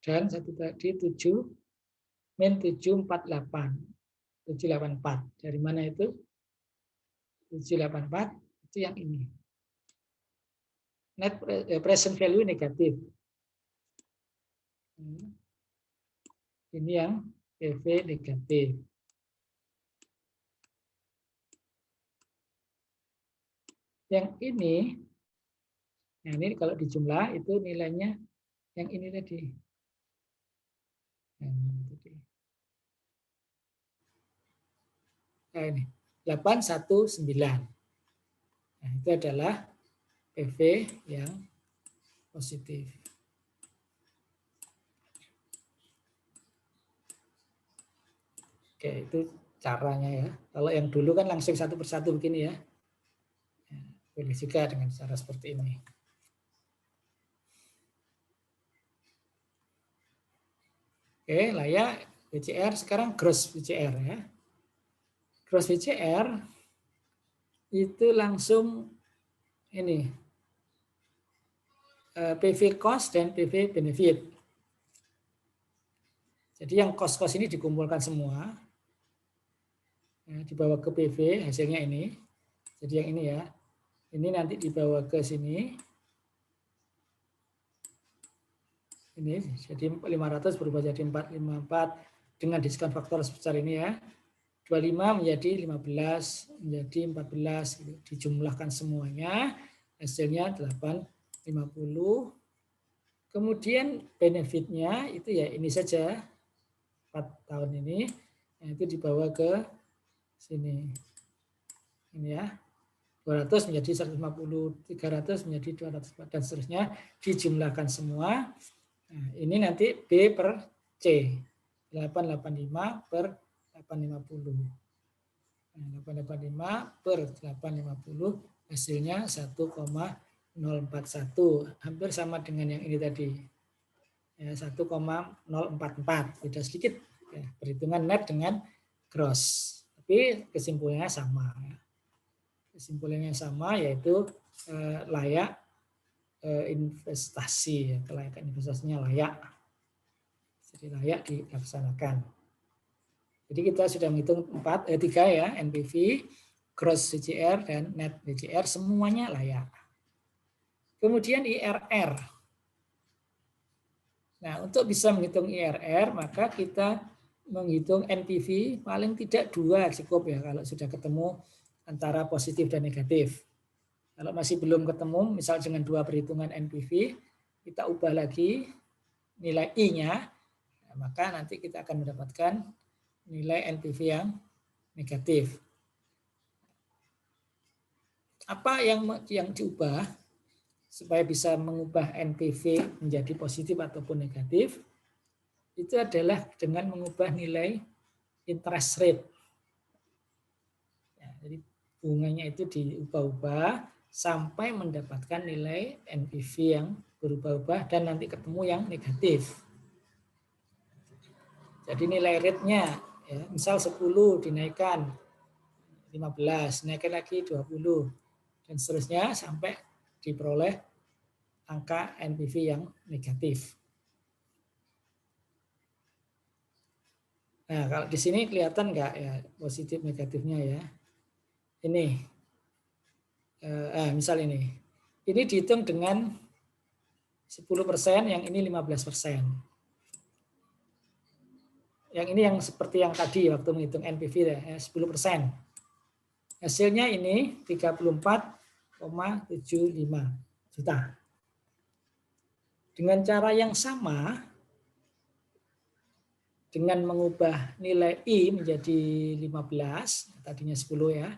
Dan satu tadi 7 min 748. 784. Dari mana itu? 784 itu yang ini. Net present value negatif. Ini yang PV negatif. Yang ini, nah ini kalau dijumlah itu nilainya yang ini tadi. Nah, ini 819. Nah, itu adalah PV yang positif. Oke, itu caranya ya. Kalau yang dulu kan langsung satu persatu begini ya. Boleh juga dengan cara seperti ini. Oke, layak VCR. Sekarang gross VCR ya. Gross VCR itu langsung ini PV cost dan PV benefit. Jadi yang cost-cost ini dikumpulkan semua, dibawa ke PV, hasilnya ini. Jadi yang ini ya, ini nanti dibawa ke sini. Ini jadi 500 berubah jadi 454 dengan diskon faktor sebesar ini ya. 25 menjadi 15, menjadi 14, gitu. Dijumlahkan semuanya, hasilnya 850. Kemudian benefitnya itu ya ini saja, 4 tahun ini, itu dibawa ke sini. Ini ya, 200 menjadi 150, 300 menjadi 200, dan seterusnya, dijumlahkan semua. Nah, ini nanti B per C, 885 per 850. 885 per 850 hasilnya 1,041, hampir sama dengan yang ini tadi ya, 1,044, beda sedikit ya, perhitungan net dengan gross, tapi kesimpulannya sama ya. Kesimpulannya sama, yaitu layak investasi ya, kelayakan investasinya layak, jadi layak dilaksanakan. Jadi kita sudah menghitung 3 ya, NPV, gross VCR, dan net VCR, semuanya layak. Kemudian IRR. Nah, untuk bisa menghitung IRR, maka kita menghitung NPV paling tidak 2 cukup ya, kalau sudah ketemu antara positif dan negatif. Kalau masih belum ketemu, misal dengan 2 perhitungan NPV, kita ubah lagi nilai I-nya, nah, maka nanti kita akan mendapatkan nilai NPV yang negatif. Apa yang diubah supaya bisa mengubah NPV menjadi positif ataupun negatif? Itu adalah dengan mengubah nilai interest rate. Ya, jadi bunganya itu diubah-ubah sampai mendapatkan nilai NPV yang berubah-ubah dan nanti ketemu yang negatif. Jadi nilai rate-nya ya, misal 10 dinaikkan 15, naikkan lagi 20, dan seterusnya sampai diperoleh angka NPV yang negatif. Nah, kalau di sini kelihatan nggak ya positif negatifnya ya? Ini, misal ini dihitung dengan 10%, yang ini 15%. Yang ini yang seperti yang tadi waktu menghitung NPV ya, 10%. Hasilnya ini 34,75 juta. Dengan cara yang sama, dengan mengubah nilai I menjadi 15, tadinya 10 ya,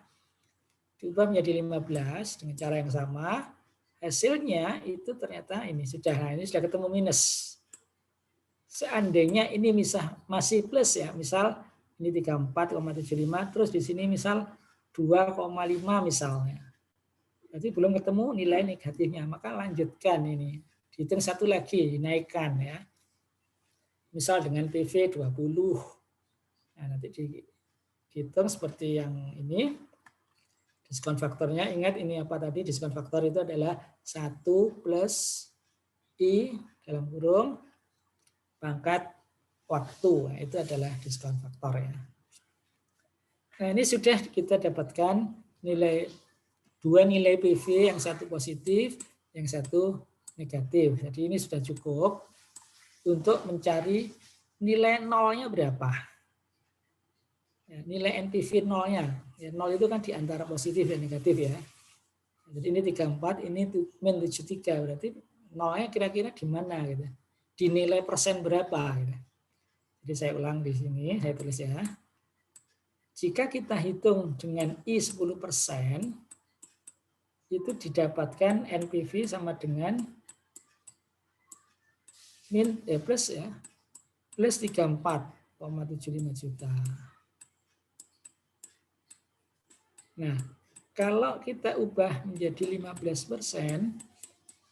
diubah menjadi 15 dengan cara yang sama, hasilnya itu ternyata ini sudah ketemu minus. Seandainya ini masih plus ya, misal ini 34,75, terus di sini misal 2,5 misalnya. Berarti belum ketemu nilai negatifnya, maka lanjutkan ini Hitung satu lagi, dinaikkan ya. Misal dengan PV 20. Nah, nanti dihitung seperti yang ini. Diskon faktornya, ingat ini apa tadi? Diskon faktor itu adalah 1 plus I dalam kurung pangkat waktu. Nah, itu adalah diskon faktor ya. Nah, ini sudah kita dapatkan dua nilai PV, yang satu positif, yang satu negatif. Jadi ini sudah cukup untuk mencari nilai nolnya berapa. Ya, nilai NPV nolnya. Ya, nol itu kan di antara positif dan negatif ya. Jadi ini 34, ini min 73. Berarti nolnya kira-kira di mana gitu. Di nilai persen berapa gitu. Jadi saya ulang di sini, saya tulis ya. Jika kita hitung dengan I 10%, itu didapatkan NPV sama dengan plus ya, plus 34,75 juta. Nah, kalau kita ubah menjadi 15%,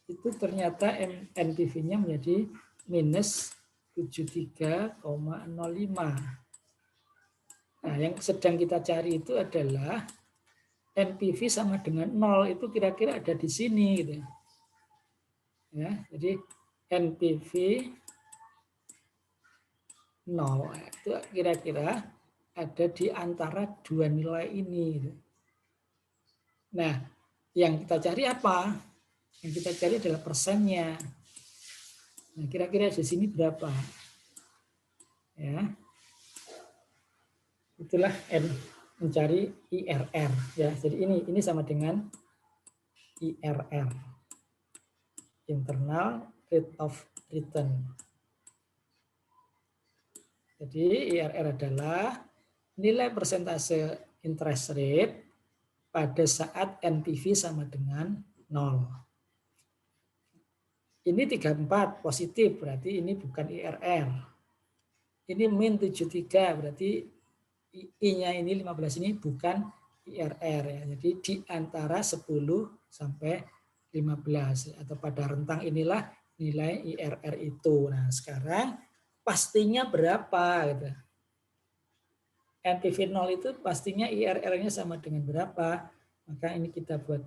itu ternyata NPV-nya menjadi minus 73,05. Nah, yang sedang kita cari itu adalah NPV sama dengan 0, itu kira-kira ada di sini gitu. Ya, jadi NPV 0 itu kira-kira ada di antara dua nilai ini gitu. Nah, yang kita cari apa? Yang kita cari adalah persennya. Nah, kira-kira di sini berapa? Ya. Itulah N, mencari IRR ya. Jadi ini sama dengan IRR. Internal Rate of Return. Jadi IRR adalah nilai persentase interest rate pada saat NPV sama dengan 0. Ini 34 positif, berarti ini bukan IRR. Ini min 73, berarti I-nya ini 15 ini bukan IRR ya. Jadi di antara 10 sampai 15 atau pada rentang inilah nilai IRR itu. Nah, sekarang pastinya berapa gitu. NPV 0 itu pastinya IRR-nya sama dengan berapa? Maka ini kita buat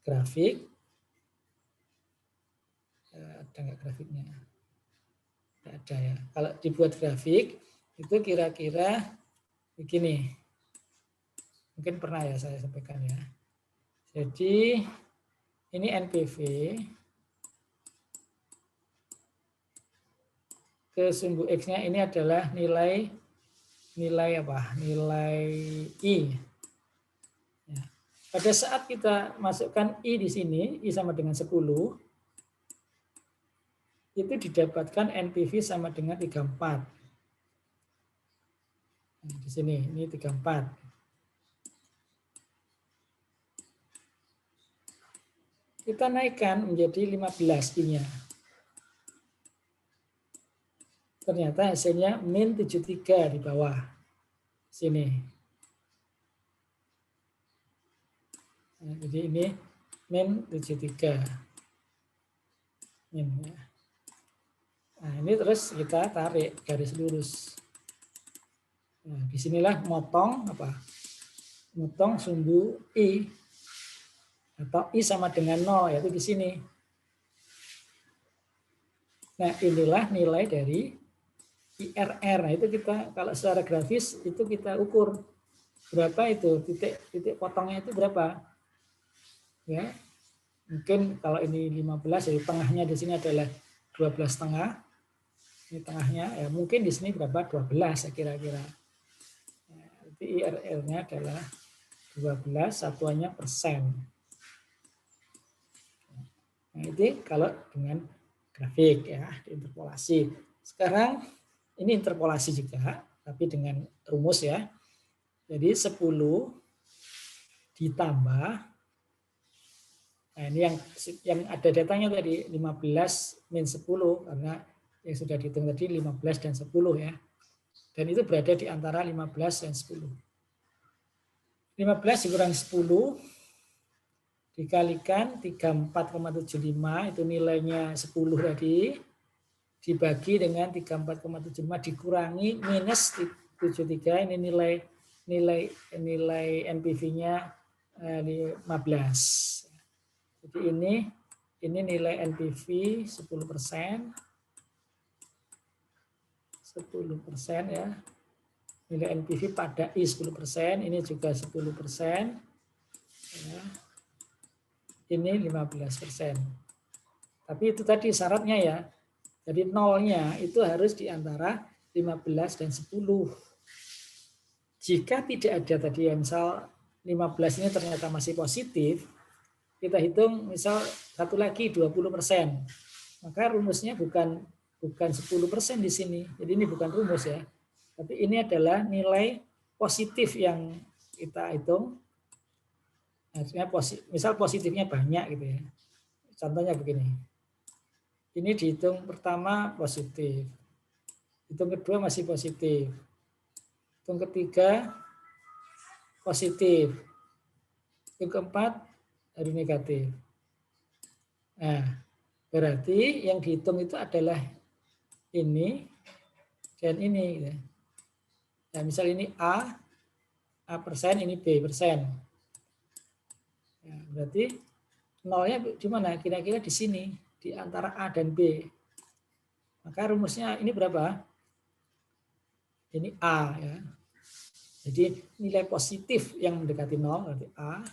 grafik. Ada nggak grafiknya? Tidak ada ya. Kalau dibuat grafik itu kira-kira begini. Mungkin pernah ya saya sampaikan ya. Jadi ini NPV ke sumbu X-nya ini adalah nilai apa? Nilai I. Ya. Pada saat kita masukkan I di sini, I sama dengan 10, itu didapatkan NPV sama dengan 34. Nah, di sini, ini 34. Kita naikkan menjadi 15 I-nya. Ternyata hasilnya min 73 di bawah. Sini. Nah, jadi ini min 73. Min ya. Nah, ini terus kita tarik garis lurus. Nah, disinilah motong apa? Motong sumbu I atau I sama dengan 0, yaitu di sini. Nah, inilah nilai dari IRR. Nah, itu kita kalau secara grafis itu kita ukur berapa itu titik potongnya itu berapa? Ya. Mungkin kalau ini 15, jadi tengahnya di sini adalah 12,5. Ini tengahnya ya mungkin di sini berapa? 12 ya kira-kira. Nah, jadi IRR-nya adalah 12, satuannya persen. Nah, itu kalau dengan grafik ya, interpolasi. Sekarang ini interpolasi juga, tapi dengan rumus ya. Jadi 10 ditambah, nah ini yang ada datanya tadi 15 min 10, karena yang sudah dihitung tadi 15 dan 10 ya. Dan itu berada di antara 15 dan 10. 15 dikurang 10, dikalikan 34,75 itu nilainya 10 tadi, dibagi dengan 34,75 dikurangi minus 73, ini nilai NPV-nya 15. Jadi ini nilai NPV 10%. 10% ya. Nilai NPV pada I 10%, ini juga 10%. Ya. Ini 15%. Tapi itu tadi syaratnya ya. Jadi nolnya itu harus di antara 15 dan 10. Jika tidak ada tadi ya, misal 15 ini ternyata masih positif, kita hitung misal satu lagi 20%. Maka rumusnya bukan 10% di sini. Jadi ini bukan rumus ya. Tapi ini adalah nilai positif yang kita hitung. Misal positifnya banyak gitu ya. Contohnya begini. Ini dihitung pertama positif. Hitung kedua masih positif. Hitung ketiga positif. Hitung keempat harus negatif. Nah, berarti yang dihitung itu adalah ini dan ini. Nah, misal ini A persen, ini B persen. Ya, berarti nolnya di mana? Kira-kira di sini, di antara A dan B. Maka rumusnya ini berapa? Ini A ya. Jadi nilai positif yang mendekati nol berarti A.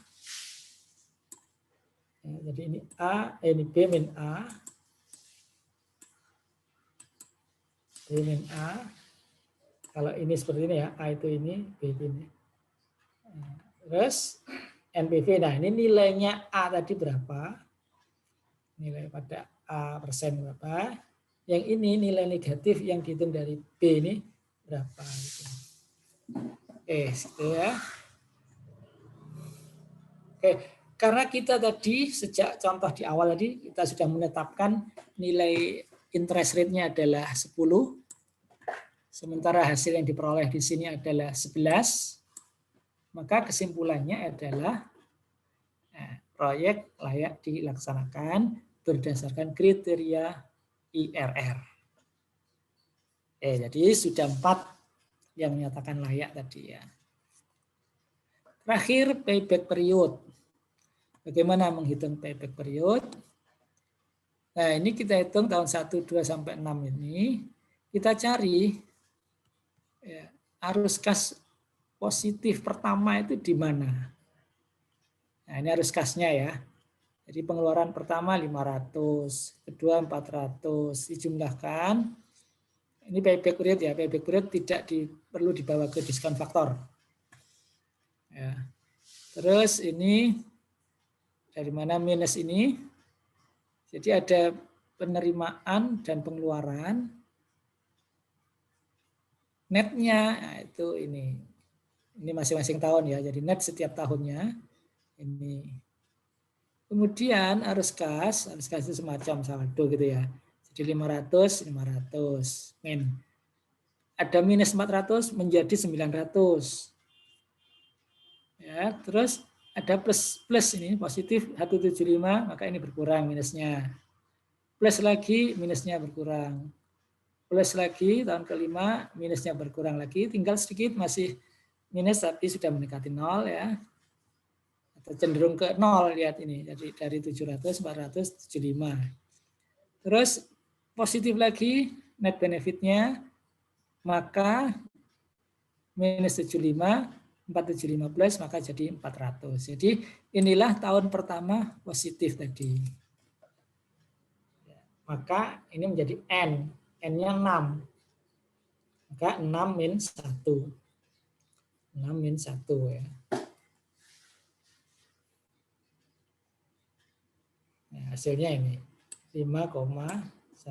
Ya, jadi ini A, ini B min A. B min A. Kalau ini seperti ini ya, A itu ini, B itu ini. Nah, terus NPV, nah ini nilainya A tadi berapa? Nilai pada A persen berapa? Yang ini nilai negatif yang dihitung dari B ini berapa? Gitu. Gitu ya. Oke, karena kita tadi sejak contoh di awal tadi kita sudah menetapkan nilai interest rate-nya adalah 10. Sementara hasil yang diperoleh di sini adalah 11, maka kesimpulannya adalah proyek layak dilaksanakan berdasarkan kriteria IRR. Jadi sudah 4 yang menyatakan layak tadi ya. Terakhir payback period. Bagaimana menghitung payback period? Nah ini kita hitung tahun 1, 2, sampai 6 ini. Kita cari ya, arus kas positif pertama itu di mana? Nah, ini arus kasnya ya. Jadi pengeluaran pertama 500, kedua 400, dijumlahkan. Ini payback period ya, payback period tidak perlu dibawa ke diskon faktor. Ya. Terus ini dari mana minus ini? Jadi ada penerimaan dan pengeluaran. Netnya nah itu ini masing-masing tahun ya. Jadi net setiap tahunnya ini. Kemudian arus kas itu semacam saldo gitu ya. Jadi 500 min. Ada minus 400 menjadi 900. Ya, terus ada plus ini positif 175 maka ini berkurang minusnya. Plus lagi minusnya berkurang. Plus lagi tahun kelima minusnya berkurang lagi, tinggal sedikit masih minus tapi sudah mendekati nol ya. Atau cenderung ke nol lihat ini. Jadi dari 700 475. Terus positif lagi net benefitnya maka minus 75 475 plus maka jadi 400. Jadi inilah tahun pertama positif tadi. Maka ini menjadi N. N-nya 6. Maka 6 min 1. 6 min 1 ya. Nah, hasilnya ini 5,16.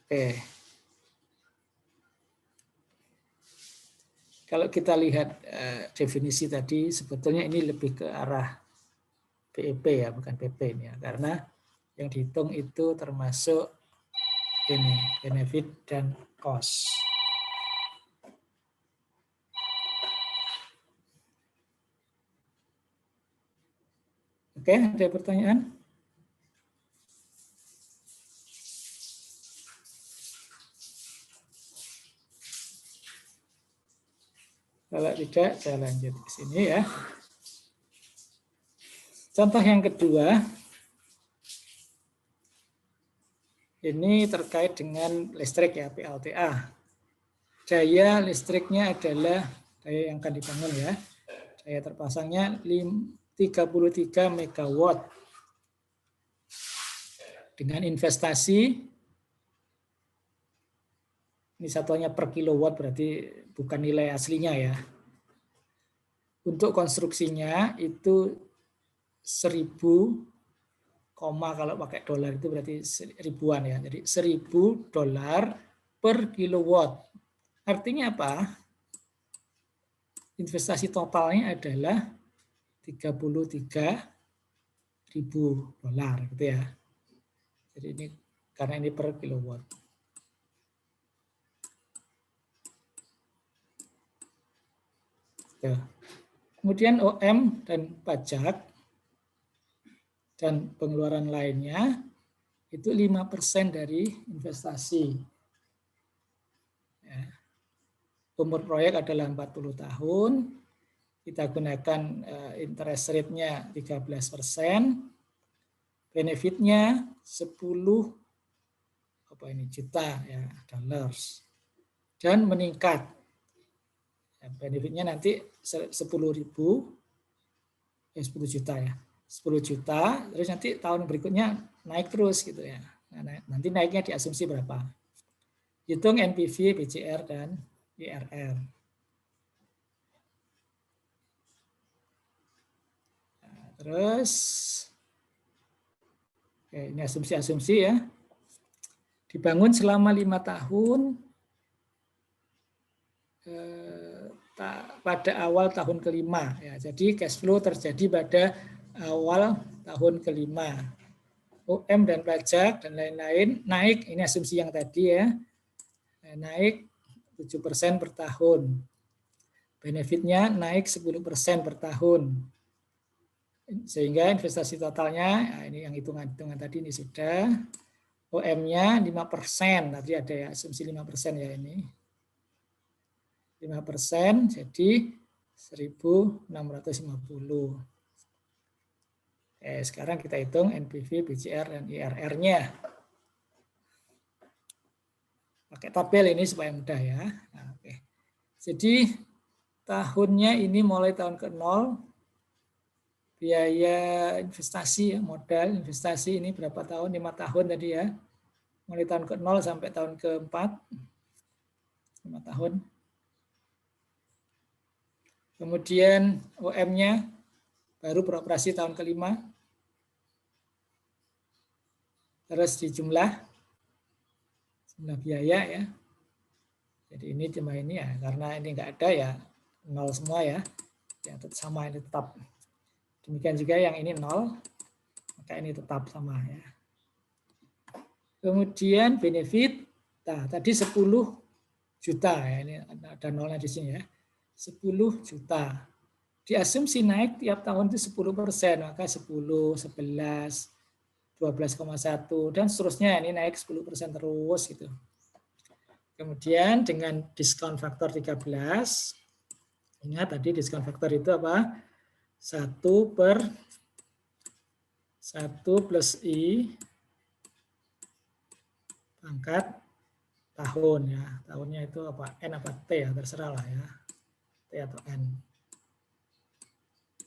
Oke. Kalau kita lihat definisi tadi, sebetulnya ini lebih ke arah BEP ya, bukan PP ini ya, karena yang dihitung itu termasuk ini benefit dan cost. Oke, ada pertanyaan? Kalau tidak, saya lanjut ke sini ya. Contoh yang kedua, ini terkait dengan listrik ya, PLTA. Daya listriknya adalah daya yang akan dibangun ya. Daya terpasangnya 33 megawatt. Dengan investasi, ini satuannya per kilowatt berarti bukan nilai aslinya ya. Untuk konstruksinya itu 1000, kalau pakai dolar itu berarti ribuan ya. Jadi $1000 per kilowatt. Artinya apa? Investasi totalnya adalah $33.000 gitu ya. Jadi ini karena ini per kilowatt. Kemudian OM dan pajak dan pengeluaran lainnya itu 5% dari investasi. Ya. Umur proyek adalah 40 tahun. Kita gunakan interest rate-nya 13%. Benefitnya 10 juta ya, dollars. Dan meningkat. Benefitnya nanti 10 juta ya. 10 juta, terus nanti tahun berikutnya naik terus gitu ya. Nah, nanti naiknya diasumsi berapa? Hitung NPV, BCR, dan IRR. Nah, terus, oke, ini asumsi-asumsi ya. Dibangun selama 5 tahun, pada awal tahun kelima. Ya, jadi cash flow terjadi pada awal tahun kelima. UM dan pajak dan lain-lain naik, ini asumsi yang tadi ya, naik 7% per tahun. Benefitnya naik 10% per tahun. Sehingga investasi totalnya, nah ini yang hitungan-hitungan tadi ini sudah. OM-nya 5%, tadi ada ya asumsi 5% ya ini. 5% jadi 1.650. Sekarang kita hitung NPV, BCR, dan IRR-nya. Pakai tabel ini supaya mudah ya. Nah, oke. Jadi tahunnya ini mulai tahun ke-0, biaya investasi, modal investasi ini berapa tahun? 5 tahun tadi ya. Mulai tahun ke-0 sampai tahun ke-4, 5 tahun. Kemudian OM-nya baru beroperasi tahun ke-5. Terus di jumlah biaya ya. Jadi ini cuma ini ya, karena ini enggak ada ya 0 semua ya. Ya tetap sama, ini tetap. Demikian juga yang ini 0, maka ini tetap sama ya. Kemudian benefit, nah tadi 10 juta ya, ini ada nolnya di sini ya. 10 juta. Diasumsi naik tiap tahun itu 10%, maka 10, 11, 12,1 dan seterusnya, ini naik 10% terus gitu. Kemudian dengan diskon faktor 13, ingat tadi diskon faktor itu apa? 1 plus I pangkat tahun ya. Tahunnya itu apa? N apa T ya, terserah lah ya. T atau N.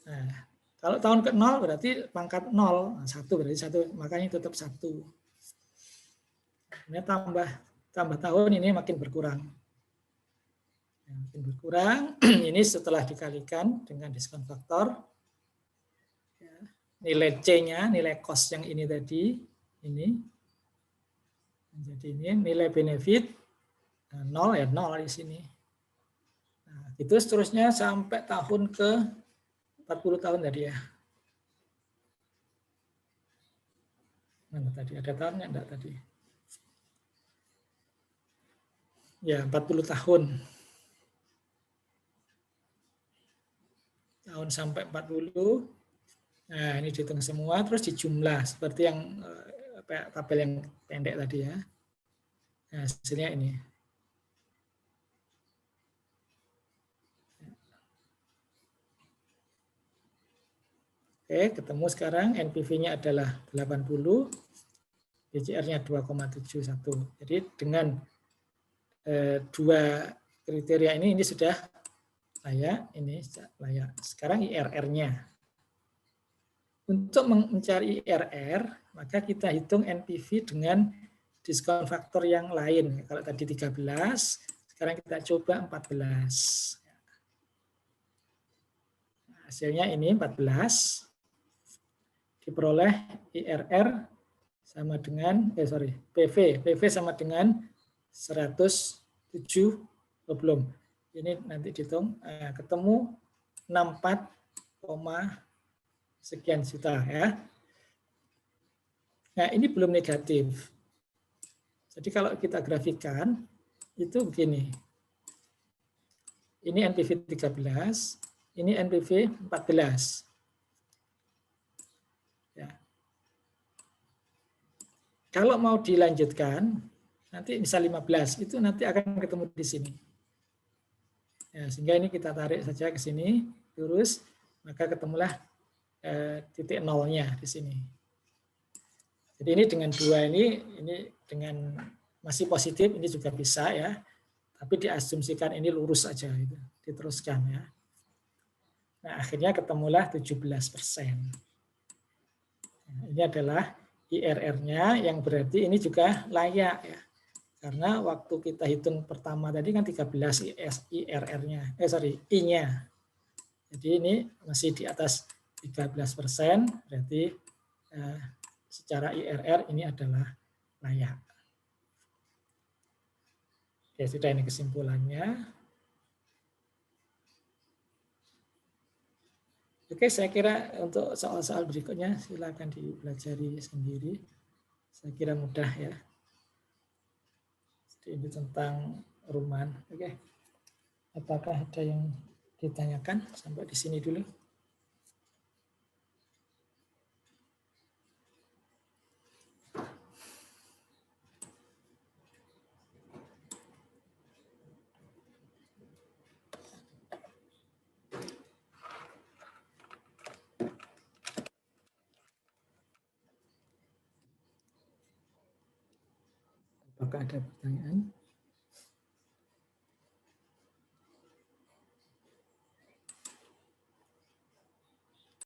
Nah, kalau tahun ke-0 berarti pangkat 0, nah, 1 berarti 1, makanya tetap 1. Ini tambah tahun ini makin berkurang. Makin berkurang, ini setelah dikalikan dengan diskon faktor. Nilai C-nya, nilai cost yang ini tadi, ini. Jadi ini nilai benefit, 0 ya 0 di sini. Nah, itu seterusnya sampai tahun ke 40 tahun tadi ya. Mana tadi? Ada tahunnya enggak tadi? Ya, 40 tahun. Tahun sampai 40. Nah, ini dihitung semua, terus dijumlah seperti yang tabel yang pendek tadi ya. Nah, hasilnya ini. Oke, ketemu sekarang NPV-nya adalah 80, BCR-nya 2,71. Jadi dengan dua kriteria ini sudah layak, ini layak. Sekarang IRR-nya. Untuk mencari IRR, maka kita hitung NPV dengan diskon faktor yang lain. Kalau tadi 13, sekarang kita coba 14. Hasilnya ini 14. Diperoleh IRR sama dengan, PV sama dengan 107, belum. Ini nanti dihitung, ketemu 64, sekian juta ya. Nah, ini belum negatif. Jadi kalau kita grafikan itu begini. Ini NPV 13, ini NPV 14. Ya. Kalau mau dilanjutkan, nanti bisa 15, itu nanti akan ketemu di sini. Ya, sehingga ini kita tarik saja ke sini, lurus, maka ketemulah titik nolnya di sini. Jadi ini dengan dua ini dengan masih positif, ini juga bisa ya. Tapi diasumsikan ini lurus saja, gitu. Diteruskan ya. Nah, akhirnya ketemulah 17%. Nah, ini adalah IRR-nya yang berarti ini juga layak ya. Karena waktu kita hitung pertama tadi kan 13 IRR-nya, I-nya. Jadi ini masih di atas 13%, berarti secara IRR ini adalah layak. Oke, sudah ini kesimpulannya. Oke, saya kira untuk soal-soal berikutnya silakan dipelajari sendiri. Saya kira mudah ya. Jadi ini tentang rumahan. Oke. Apakah ada yang ditanyakan sampai di sini dulu? Apakah ada pertanyaan?